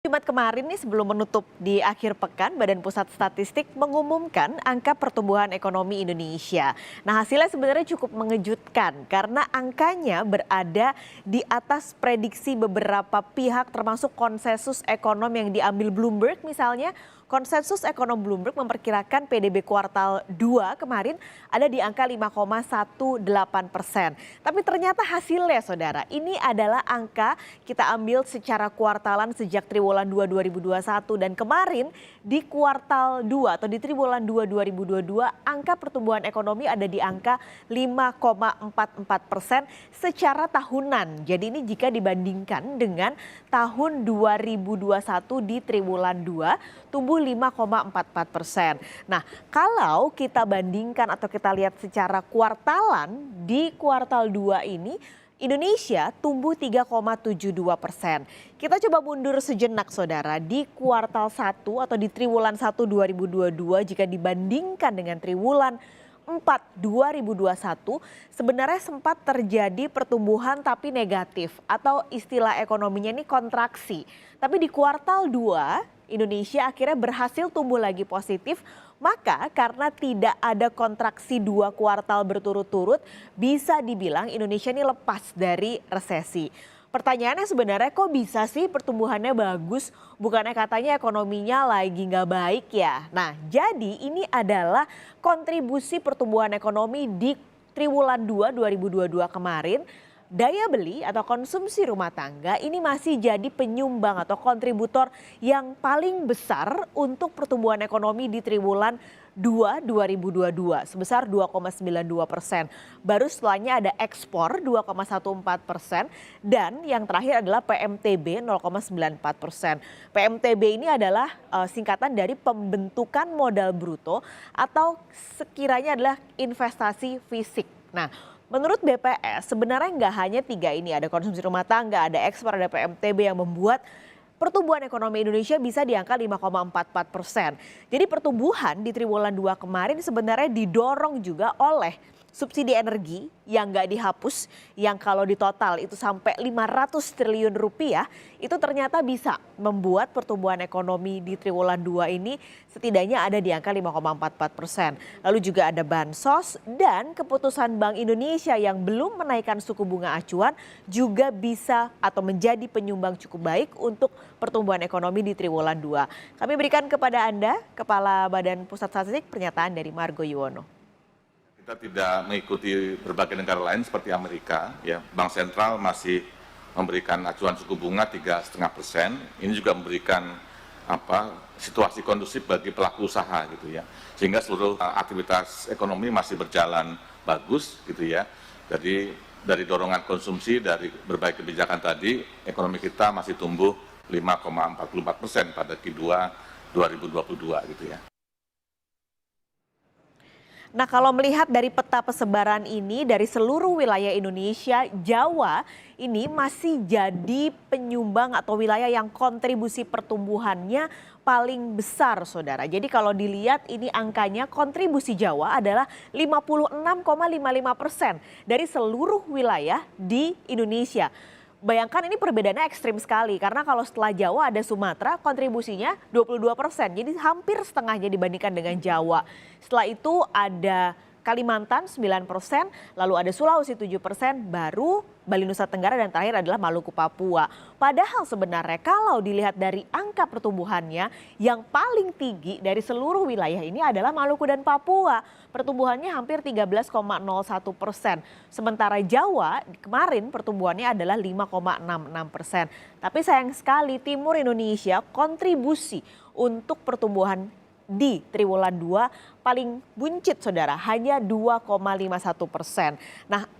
Jumat kemarin nih sebelum menutup di akhir pekan, Badan Pusat Statistik mengumumkan angka pertumbuhan ekonomi Indonesia. Nah, hasilnya sebenarnya cukup mengejutkan karena angkanya berada di atas prediksi beberapa pihak termasuk konsensus ekonom yang diambil Bloomberg misalnya. Konsensus ekonom Bloomberg memperkirakan PDB kuartal 2 kemarin ada di angka 5,18%. Tapi ternyata hasilnya saudara, ini adalah angka kita ambil secara kuartalan sejak triwulan 2 2021 dan kemarin di kuartal 2 atau di triwulan 2 2022 angka pertumbuhan ekonomi ada di angka 5,44% secara tahunan. Jadi ini jika dibandingkan dengan tahun 2021 di triwulan 2 tumbuh 5,44%. Nah, kalau kita bandingkan atau kita lihat secara kuartalan di kuartal 2 ini Indonesia tumbuh 3,72%. Kita coba mundur sejenak saudara di kuartal 1 atau di triwulan 1 2022 jika dibandingkan dengan triwulan 4 2021 sebenarnya sempat terjadi pertumbuhan tapi negatif atau istilah ekonominya ini kontraksi. Tapi di kuartal 2 Indonesia akhirnya berhasil tumbuh lagi positif, maka karena tidak ada kontraksi 2 kuartal berturut-turut, bisa dibilang Indonesia ini lepas dari resesi. Pertanyaannya sebenarnya kok bisa sih pertumbuhannya bagus, bukannya katanya ekonominya lagi nggak baik ya. Nah jadi ini adalah kontribusi pertumbuhan ekonomi di triwulan 2 2022 kemarin. Daya beli atau konsumsi rumah tangga ini masih jadi penyumbang atau kontributor yang paling besar untuk pertumbuhan ekonomi di triwulan 2 2022 sebesar 2,92%. Baru setelahnya ada ekspor 2,14% dan yang terakhir adalah PMTB 0,94%. PMTB ini adalah singkatan dari pembentukan modal bruto atau sekiranya adalah investasi fisik. Nah, menurut BPS sebenarnya nggak hanya 3 ini, ada konsumsi rumah tangga, ada ekspor, ada PMTB yang membuat pertumbuhan ekonomi Indonesia bisa di angka 5,44%. Jadi pertumbuhan di triwulan 2 kemarin sebenarnya didorong juga oleh subsidi energi yang nggak dihapus, yang kalau di total itu sampai 500 triliun rupiah, itu ternyata bisa membuat pertumbuhan ekonomi di triwulan 2 ini setidaknya ada di angka 5,44%. Lalu juga ada bansos dan keputusan Bank Indonesia yang belum menaikkan suku bunga acuan juga bisa atau menjadi penyumbang cukup baik untuk pertumbuhan ekonomi di triwulan 2. Kami berikan kepada Anda, Kepala Badan Pusat Statistik, pernyataan dari Margo Yuwono. Kita tidak mengikuti berbagai negara lain seperti Amerika, ya. Bank sentral masih memberikan acuan suku bunga 3,5%. Ini juga memberikan situasi kondusif bagi pelaku usaha gitu ya. Sehingga seluruh aktivitas ekonomi masih berjalan bagus gitu ya. Jadi dari dorongan konsumsi dari berbagai kebijakan tadi, ekonomi kita masih tumbuh 5,44% pada Q2 2022 gitu ya. Nah kalau melihat dari peta persebaran ini dari seluruh wilayah Indonesia, Jawa ini masih jadi penyumbang atau wilayah yang kontribusi pertumbuhannya paling besar saudara. Jadi kalau dilihat ini angkanya kontribusi Jawa adalah 56,55% dari seluruh wilayah di Indonesia. Bayangkan ini perbedaannya ekstrim sekali karena kalau setelah Jawa ada Sumatera kontribusinya 22%. Jadi hampir setengahnya dibandingkan dengan Jawa. Setelah itu ada Kalimantan 9%, lalu ada Sulawesi 7%, baru Bali Nusa Tenggara dan terakhir adalah Maluku Papua. Padahal sebenarnya kalau dilihat dari angka pertumbuhannya yang paling tinggi dari seluruh wilayah ini adalah Maluku dan Papua. Pertumbuhannya hampir 13,01%. Sementara Jawa kemarin pertumbuhannya adalah 5,66%. Tapi sayang sekali Timur Indonesia kontribusi untuk pertumbuhan di triwulan 2 paling buncit saudara, hanya 2,51%. Nah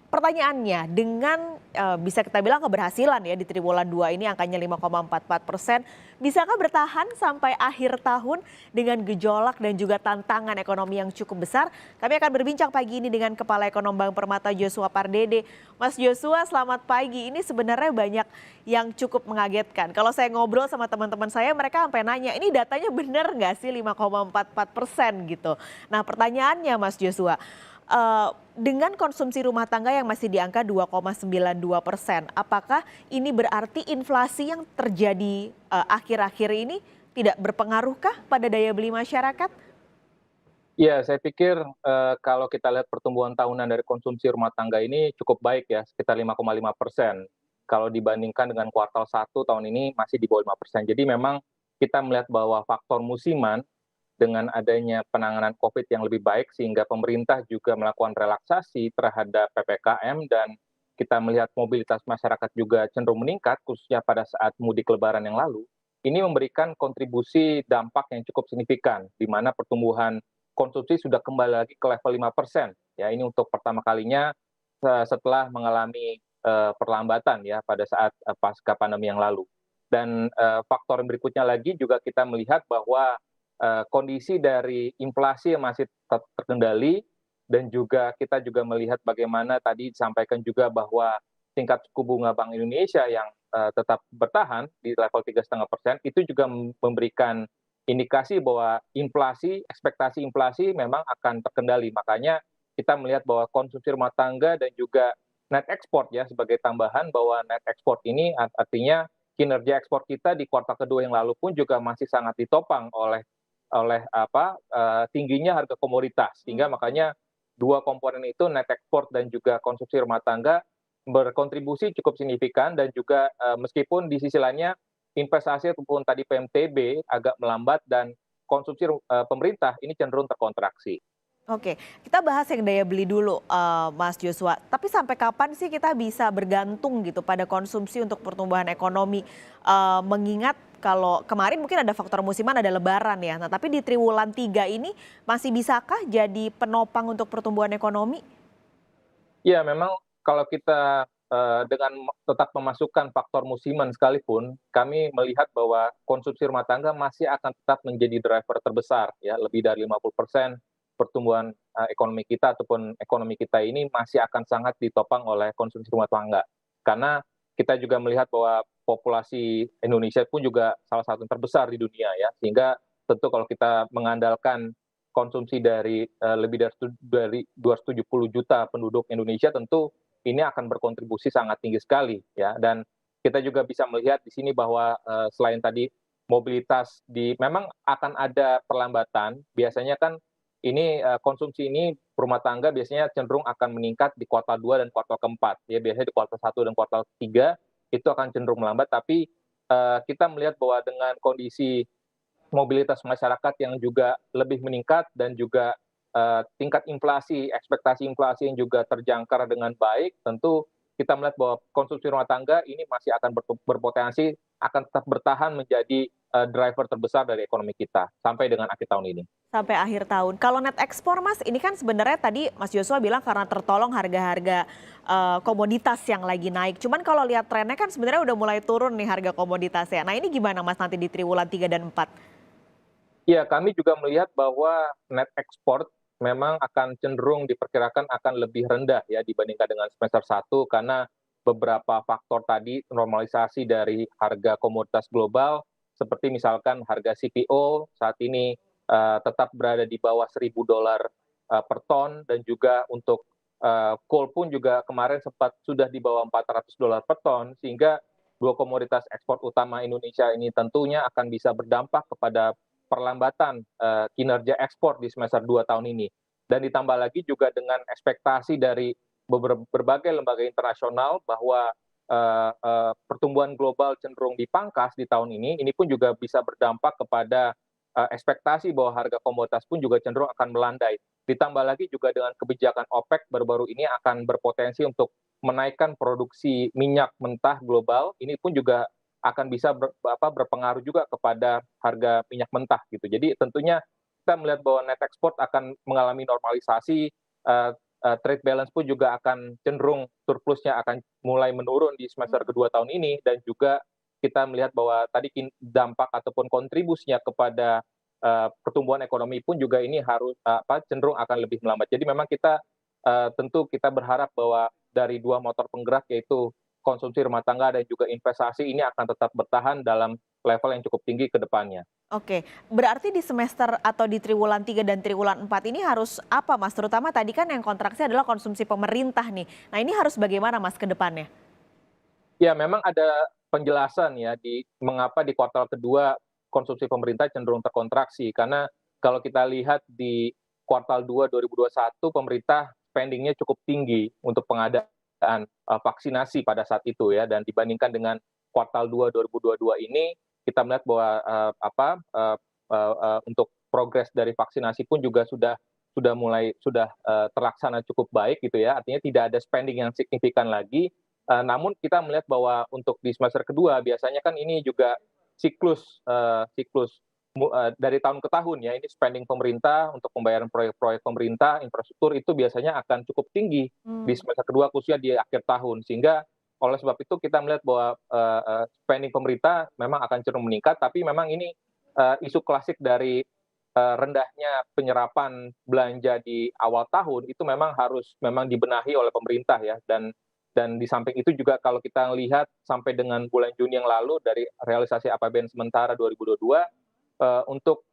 pertanyaannya dengan bisa kita bilang keberhasilan ya di triwulan 2 ini angkanya 5,44%. Bisakah bertahan sampai akhir tahun dengan gejolak dan juga tantangan ekonomi yang cukup besar? Kami akan berbincang pagi ini dengan Kepala Ekonom Bank Permata Joshua Pardede. Mas Joshua selamat pagi, ini sebenarnya banyak yang cukup mengagetkan. Kalau saya ngobrol sama teman-teman saya mereka sampai nanya ini datanya benar nggak sih 5,44% gitu. Nah pertanyaannya Mas Joshua, dengan konsumsi rumah tangga yang masih di angka 2,92%, apakah ini berarti inflasi yang terjadi akhir-akhir ini tidak berpengaruhkah pada daya beli masyarakat? Ya, saya pikir kalau kita lihat pertumbuhan tahunan dari konsumsi rumah tangga ini cukup baik ya, sekitar 5,5%. Kalau dibandingkan dengan kuartal 1 tahun ini masih di bawah 5%. Jadi memang kita melihat bahwa faktor musiman dengan adanya penanganan COVID yang lebih baik sehingga pemerintah juga melakukan relaksasi terhadap PPKM dan kita melihat mobilitas masyarakat juga cenderung meningkat khususnya pada saat mudik lebaran yang lalu. Ini memberikan kontribusi dampak yang cukup signifikan di mana pertumbuhan konsumsi sudah kembali lagi ke level 5%. Ya, ini untuk pertama kalinya setelah mengalami perlambatan ya pada saat pasca pandemi yang lalu. Dan faktor yang berikutnya lagi juga kita melihat bahwa kondisi dari inflasi yang masih terkendali dan juga kita juga melihat bagaimana tadi disampaikan juga bahwa tingkat suku bunga Bank Indonesia yang tetap bertahan di level 3,5% itu juga memberikan indikasi bahwa ekspektasi inflasi memang akan terkendali. Makanya kita melihat bahwa konsumsi rumah tangga dan juga net export ya sebagai tambahan bahwa net export ini artinya kinerja ekspor kita di kuartal kedua yang lalu pun juga masih sangat ditopang oleh tingginya harga komoditas. Sehingga makanya dua komponen itu net export dan juga konsumsi rumah tangga berkontribusi cukup signifikan dan juga meskipun di sisi lainnya investasi ataupun tadi PMTB agak melambat dan konsumsi pemerintah ini cenderung terkontraksi. Oke, kita bahas yang daya beli dulu, Mas Joshua. Tapi sampai kapan sih kita bisa bergantung gitu pada konsumsi untuk pertumbuhan ekonomi? Mengingat kalau kemarin mungkin ada faktor musiman, ada lebaran ya. Nah, tapi di triwulan 3 ini masih bisakah jadi penopang untuk pertumbuhan ekonomi? Ya, memang kalau kita dengan tetap memasukkan faktor musiman sekalipun, kami melihat bahwa konsumsi rumah tangga masih akan tetap menjadi driver terbesar ya, lebih dari 50% pertumbuhan ekonomi kita ataupun ekonomi kita ini masih akan sangat ditopang oleh konsumsi rumah tangga. Karena kita juga melihat bahwa populasi Indonesia pun juga salah satu yang terbesar di dunia ya, sehingga tentu kalau kita mengandalkan konsumsi dari lebih dari 270 juta penduduk Indonesia tentu ini akan berkontribusi sangat tinggi sekali ya, dan kita juga bisa melihat di sini bahwa selain tadi mobilitas memang akan ada perlambatan, biasanya kan ini konsumsi ini rumah tangga biasanya cenderung akan meningkat di kuartal 2 dan kuartal keempat ya, biasanya di kuartal 1 dan kuartal 3 itu akan cenderung melambat, tapi kita melihat bahwa dengan kondisi mobilitas masyarakat yang juga lebih meningkat dan juga tingkat inflasi, ekspektasi inflasi yang juga terjangkar dengan baik, tentu kita melihat bahwa konsumsi rumah tangga ini masih akan berpotensi akan tetap bertahan menjadi driver terbesar dari ekonomi kita sampai dengan akhir tahun ini. Sampai akhir tahun. Kalau net ekspor Mas, ini kan sebenarnya tadi Mas Joshua bilang karena tertolong harga-harga komoditas yang lagi naik. Cuman kalau lihat trennya kan sebenarnya udah mulai turun nih harga komoditasnya. Nah ini gimana Mas nanti di triwulan 3 dan 4? Ya, kami juga melihat bahwa net ekspor memang akan cenderung diperkirakan akan lebih rendah ya dibandingkan dengan semester 1 karena beberapa faktor tadi normalisasi dari harga komoditas global seperti misalkan harga CPO saat ini tetap berada di bawah $1.000 per ton dan juga untuk coal pun juga kemarin sempat sudah di bawah $400 per ton sehingga dua komoditas ekspor utama Indonesia ini tentunya akan bisa berdampak kepada perlambatan kinerja ekspor di semester 2 tahun ini. Dan ditambah lagi juga dengan ekspektasi dari berbagai lembaga internasional bahwa pertumbuhan global cenderung dipangkas di tahun ini pun juga bisa berdampak kepada ekspektasi bahwa harga komoditas pun juga cenderung akan melandai. Ditambah lagi juga dengan kebijakan OPEC baru-baru ini akan berpotensi untuk menaikkan produksi minyak mentah global, ini pun juga akan bisa berpengaruh juga kepada harga minyak mentah gitu. Jadi tentunya kita melihat bahwa net export akan mengalami normalisasi, trade balance pun juga akan cenderung surplusnya akan mulai menurun di semester kedua tahun ini dan juga kita melihat bahwa tadi dampak ataupun kontribusinya kepada pertumbuhan ekonomi pun juga ini harus cenderung akan lebih melambat. Jadi memang kita tentu kita berharap bahwa dari dua motor penggerak yaitu konsumsi rumah tangga dan juga investasi ini akan tetap bertahan dalam level yang cukup tinggi ke depannya. Oke, berarti di semester atau di triwulan 3 dan triwulan 4 ini harus apa Mas? Terutama tadi kan yang kontraksi adalah konsumsi pemerintah nih. Nah ini harus bagaimana Mas ke depannya? Ya, memang ada penjelasan ya di mengapa di kuartal kedua konsumsi pemerintah cenderung terkontraksi. Karena kalau kita lihat di kuartal 2 2021 pemerintah spending-nya cukup tinggi untuk pengadaan vaksinasi pada saat itu ya, dan dibandingkan dengan kuartal 2 2022 ini kita melihat bahwa untuk progres dari vaksinasi pun juga sudah terlaksana cukup baik gitu ya. Artinya tidak ada spending yang signifikan lagi. Namun kita melihat bahwa untuk di semester kedua biasanya kan ini juga siklus dari tahun ke tahun ya, ini spending pemerintah untuk pembayaran proyek-proyek pemerintah, infrastruktur itu biasanya akan cukup tinggi di Hmm. semester kedua khususnya di akhir tahun. Sehingga oleh sebab itu kita melihat bahwa spending pemerintah memang akan cenderung meningkat, tapi memang ini isu klasik dari rendahnya penyerapan belanja di awal tahun itu memang dibenahi oleh pemerintah ya, dan di samping itu juga kalau kita lihat sampai dengan bulan Juni yang lalu dari realisasi APBN sementara 2022 untuk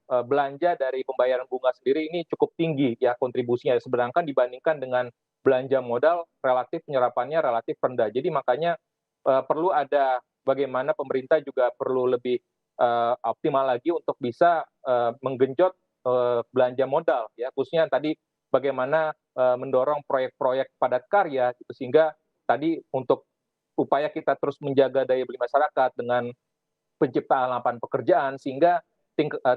belanja dari pembayaran bunga sendiri ini cukup tinggi ya kontribusinya, sedangkan dibandingkan dengan belanja modal relatif penyerapannya relatif rendah. Jadi makanya perlu ada bagaimana pemerintah juga perlu lebih optimal lagi untuk bisa menggenjot belanja modal ya, khususnya tadi bagaimana mendorong proyek-proyek padat karya gitu, sehingga tadi untuk upaya kita terus menjaga daya beli masyarakat dengan penciptaan lapangan pekerjaan sehingga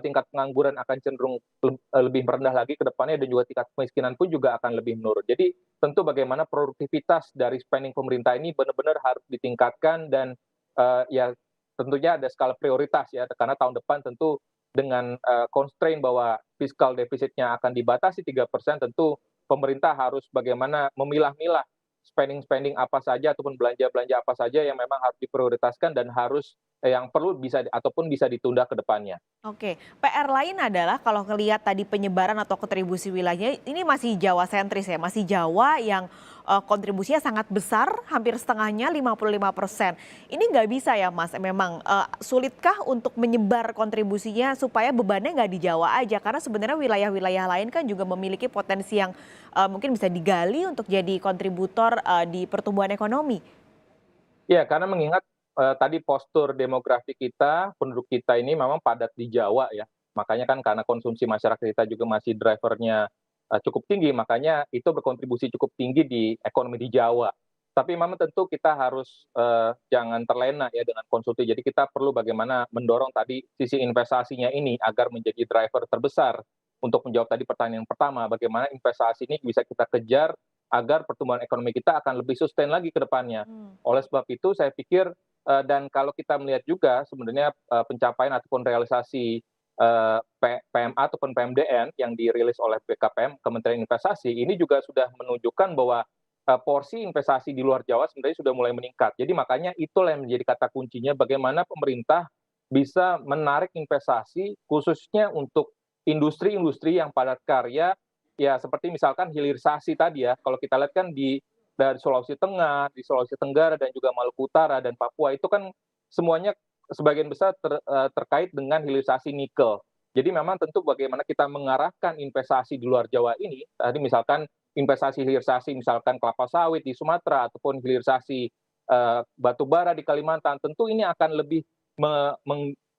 tingkat pengangguran akan cenderung lebih merendah lagi ke depannya, dan juga tingkat kemiskinan pun juga akan lebih menurun. Jadi tentu bagaimana produktivitas dari spending pemerintah ini benar-benar harus ditingkatkan, dan ya tentunya ada skala prioritas ya, karena tahun depan tentu dengan constraint bahwa fiskal defisitnya akan dibatasi 3%, tentu pemerintah harus bagaimana memilah-milah spending-spending apa saja ataupun belanja-belanja apa saja yang memang harus diprioritaskan dan harus yang perlu bisa ataupun bisa ditunda ke depannya. Oke, PR lain adalah kalau ngelihat tadi penyebaran atau kontribusi wilayahnya ini masih Jawa sentris ya, masih Jawa yang kontribusinya sangat besar, hampir setengahnya 55%. Ini nggak bisa ya Mas, memang sulitkah untuk menyebar kontribusinya supaya bebannya nggak di Jawa aja? Karena sebenarnya wilayah-wilayah lain kan juga memiliki potensi yang mungkin bisa digali untuk jadi kontributor di pertumbuhan ekonomi. Ya, karena mengingat tadi postur demografi kita, penduduk kita ini memang padat di Jawa ya. Makanya kan karena konsumsi masyarakat kita juga masih drivernya cukup tinggi, makanya itu berkontribusi cukup tinggi di ekonomi di Jawa. Tapi memang tentu kita harus jangan terlena ya dengan konsumsi. Jadi kita perlu bagaimana mendorong tadi sisi investasinya ini agar menjadi driver terbesar untuk menjawab tadi pertanyaan yang pertama, bagaimana investasi ini bisa kita kejar agar pertumbuhan ekonomi kita akan lebih sustain lagi ke depannya. Hmm. Oleh sebab itu saya pikir dan kalau kita melihat juga sebenarnya pencapaian ataupun realisasi PMA ataupun PMDN yang dirilis oleh BKPM, Kementerian Investasi, ini juga sudah menunjukkan bahwa porsi investasi di luar Jawa sebenarnya sudah mulai meningkat. Jadi makanya itulah yang menjadi kata kuncinya bagaimana pemerintah bisa menarik investasi khususnya untuk industri-industri yang padat karya, ya seperti misalkan hilirisasi tadi ya, kalau kita lihat kan dari Sulawesi Tengah, di Sulawesi Tenggara, dan juga Maluku Utara dan Papua itu kan semuanya sebagian besar terkait dengan hilirisasi nikel. Jadi memang tentu bagaimana kita mengarahkan investasi di luar Jawa ini, tadi misalkan investasi hilirisasi misalkan kelapa sawit di Sumatera ataupun hilirisasi batu bara di Kalimantan, tentu ini akan lebih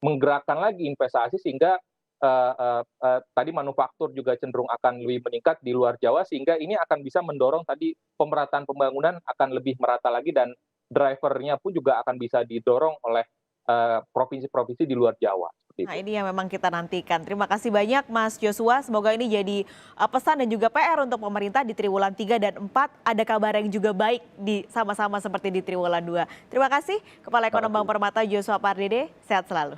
menggerakkan lagi investasi sehingga tadi manufaktur juga cenderung akan lebih meningkat di luar Jawa, sehingga ini akan bisa mendorong tadi pemerataan pembangunan akan lebih merata lagi, dan drivernya pun juga akan bisa didorong oleh provinsi-provinsi di luar Jawa. Seperti Nah itu. ini yang memang kita nantikan. Terima kasih banyak Mas Joshua, semoga ini jadi pesan dan juga PR untuk pemerintah di triwulan 3 dan 4. Ada kabar yang juga baik di sama-sama seperti di triwulan 2. Terima kasih Kepala Terima Ekonom Bank kasih. Permata Joshua Pardede, sehat selalu.